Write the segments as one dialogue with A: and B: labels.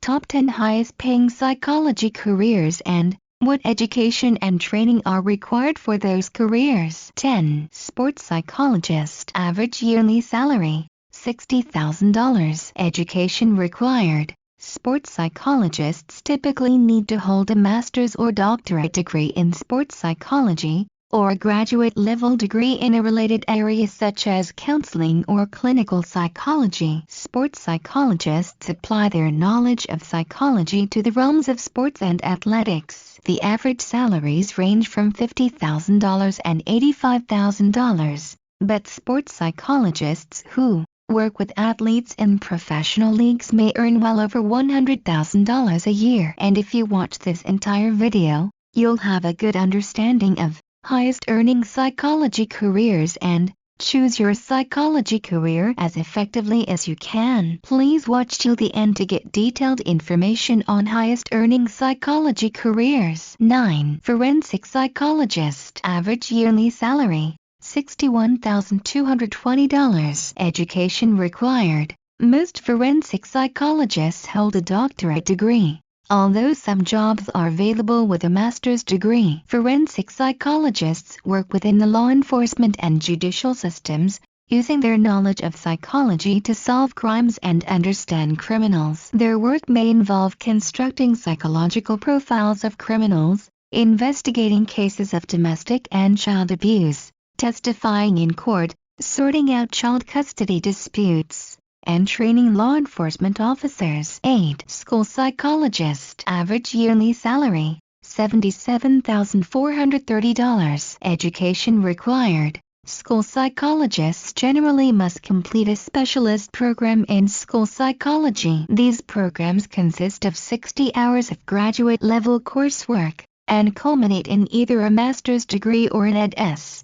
A: Top 10 highest paying psychology careers and what education and training are required for those careers. 10. Sports psychologist. Average yearly salary, $60,000. Education required. Sports psychologists typically need to hold a master's or doctorate degree in sports psychology, or a graduate-level degree in a related area such as counseling or clinical psychology. Sports psychologists apply their knowledge of psychology to the realms of sports and athletics. The average salaries range from $50,000 and $85,000, but sports psychologists who work with athletes in professional leagues may earn well over $100,000 a year. And if you watch this entire video, you'll have a good understanding of highest earning psychology careers and choose your psychology career as effectively as you can. Please watch till the end to get detailed information on highest earning psychology careers. 9. Forensic psychologist. Average yearly salary, $61,220. Education required. Most forensic psychologists hold a doctorate degree, although some jobs are available with a master's degree. Forensic psychologists work within the law enforcement and judicial systems, using their knowledge of psychology to solve crimes and understand criminals. Their work may involve constructing psychological profiles of criminals, investigating cases of domestic and child abuse, testifying in court, sorting out child custody disputes, and training law enforcement officers. 8. School psychologist. Average yearly salary, $77,430. Education required. School psychologists generally must complete a specialist program in school psychology. These programs consist of 60 hours of graduate-level coursework and culminate in either a master's degree or an Ed.S.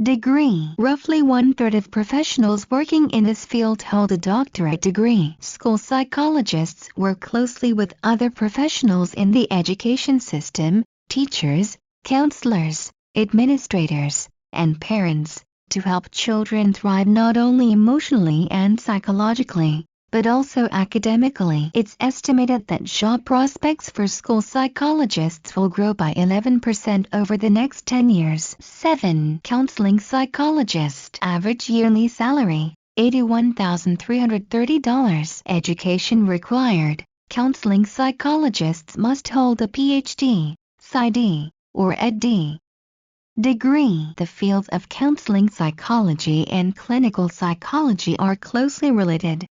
A: degree. Roughly 1/3 of professionals working in this field hold a doctorate degree. School psychologists work closely with other professionals in the education system, teachers, counselors, administrators, and parents, to help children thrive not only emotionally and psychologically, but also academically. It's estimated that job prospects for school psychologists will grow by 11% over the next 10 years. 7. Counseling psychologist. Average yearly salary, $81,330. Education required. Counseling psychologists must hold a PhD, PsyD, or Ed.D. degree. The fields of counseling psychology and clinical psychology are closely related.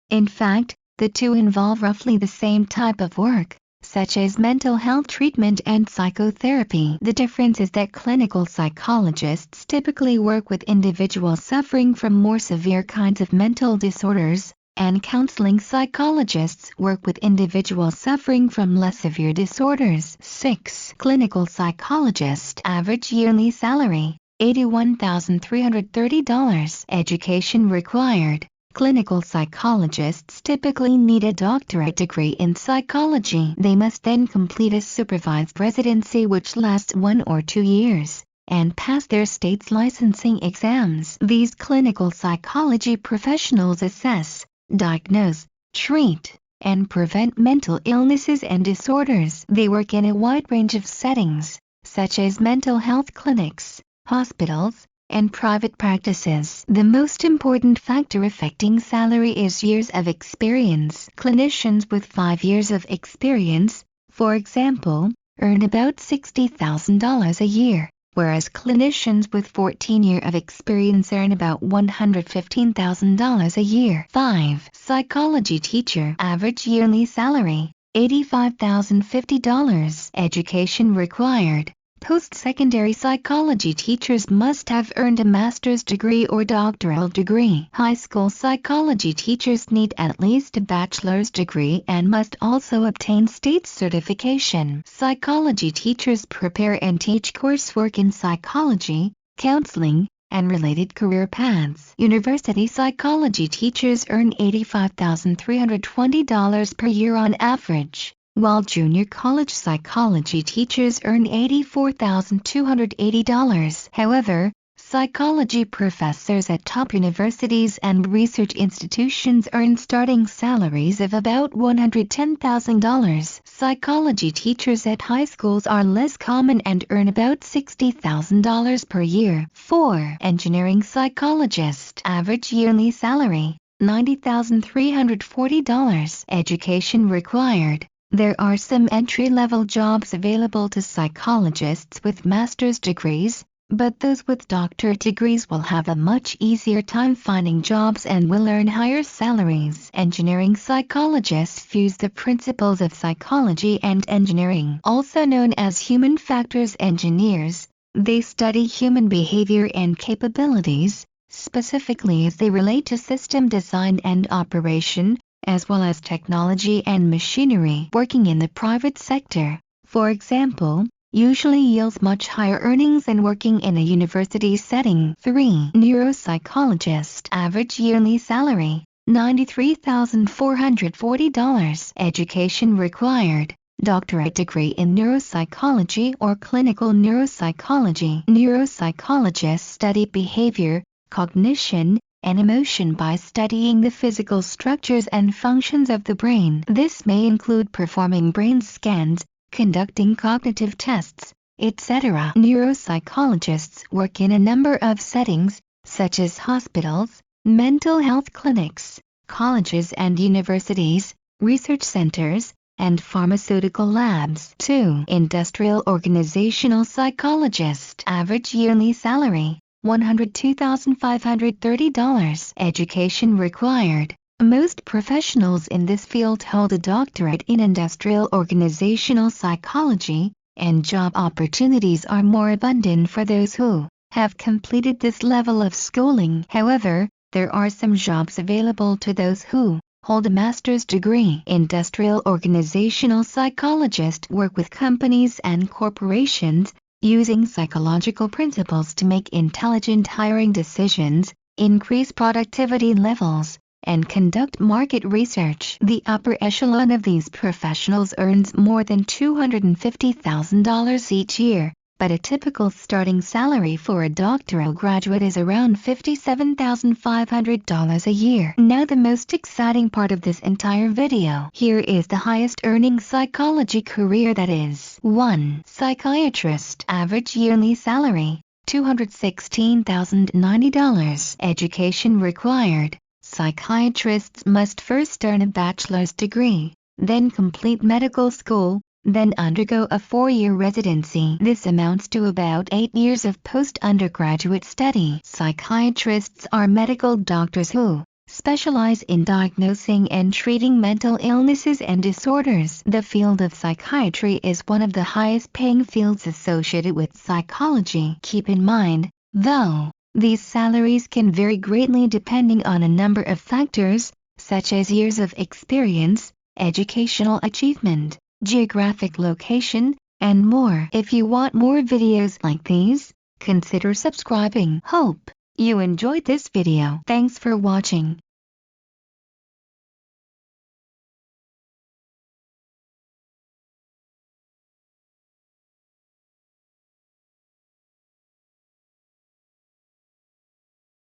A: In fact, the two involve roughly the same type of work, such as mental health treatment and psychotherapy. The difference is that clinical psychologists typically work with individuals suffering from more severe kinds of mental disorders, and counseling psychologists work with individuals suffering from less severe disorders. 6. Clinical psychologist. Average yearly salary, $81,330. Education required. Clinical psychologists typically need a doctorate degree in psychology. They must then complete a supervised residency which lasts 1 or 2 years, and pass their state's licensing exams. These clinical psychology professionals assess, diagnose, treat, and prevent mental illnesses and disorders. They work in a wide range of settings, such as mental health clinics, hospitals, and private practices. The most important factor affecting salary is years of experience. Clinicians with 5 years of experience, for example, earn about $60,000 a year, whereas clinicians with 14 years of experience earn about $115,000 a year. 5. Psychology teacher. Average yearly salary, $85,050. Education required. Post-secondary psychology teachers must have earned a master's degree or doctoral degree. High school psychology teachers need at least a bachelor's degree and must also obtain state certification. Psychology teachers prepare and teach coursework in psychology, counseling, and related career paths. University psychology teachers earn $85,320 per year on average, while junior college psychology teachers earn $84,280. However, Psychology professors at top universities and research institutions earn starting salaries of about $110,000. Psychology teachers at high schools are less common and earn about $60,000 per year. 4. Engineering psychologist. Average yearly salary, $90,340. Education required. There are some entry-level jobs available to psychologists with master's degrees, but those with doctorate degrees will have a much easier time finding jobs and will earn higher salaries. Engineering psychologists fuse the principles of psychology and engineering, also known as human factors engineers. They study human behavior and capabilities, specifically as they relate to system design and operation, as well as technology and machinery. Working in the private sector, for example, usually yields much higher earnings than working in a university setting. 3. Neuropsychologist. Average yearly salary, $93,440. Education required. Doctorate degree in neuropsychology or clinical neuropsychology. Neuropsychologists study behavior, cognition, and emotion by studying the physical structures and functions of the brain. This may include performing brain scans, conducting cognitive tests, etc. Neuropsychologists work in a number of settings, such as hospitals, mental health clinics, colleges and universities, research centers, and pharmaceutical labs. 2. Industrial organizational psychologist. Average yearly salary, $102,530. Education required. Most professionals in this field hold a doctorate in industrial organizational psychology, and job opportunities are more abundant for those who have completed this level of schooling. However, there are some jobs available to those who hold a master's degree. Industrial organizational psychologists work with companies and corporations, using psychological principles to make intelligent hiring decisions, increase productivity levels, and conduct market research. The upper echelon of these professionals earns more than $250,000 each year, but a typical starting salary for a doctoral graduate is around $57,500 a year. Now the most exciting part of this entire video. Here is the highest earning psychology career, that is. 1. Psychiatrist. Average yearly salary, $216,090. Education required. Psychiatrists must first earn a bachelor's degree, then complete medical school, then undergo a 4-year residency. This amounts to about 8 years of post-undergraduate study. Psychiatrists are medical doctors who specialize in diagnosing and treating mental illnesses and disorders. The field of psychiatry is one of the highest paying fields associated with psychology. Keep in mind, though, these salaries can vary greatly depending on a number of factors, such as years of experience, educational achievement, geographic location, and more. If you want more videos like these, consider subscribing. Hope you enjoyed this video. Thanks for watching.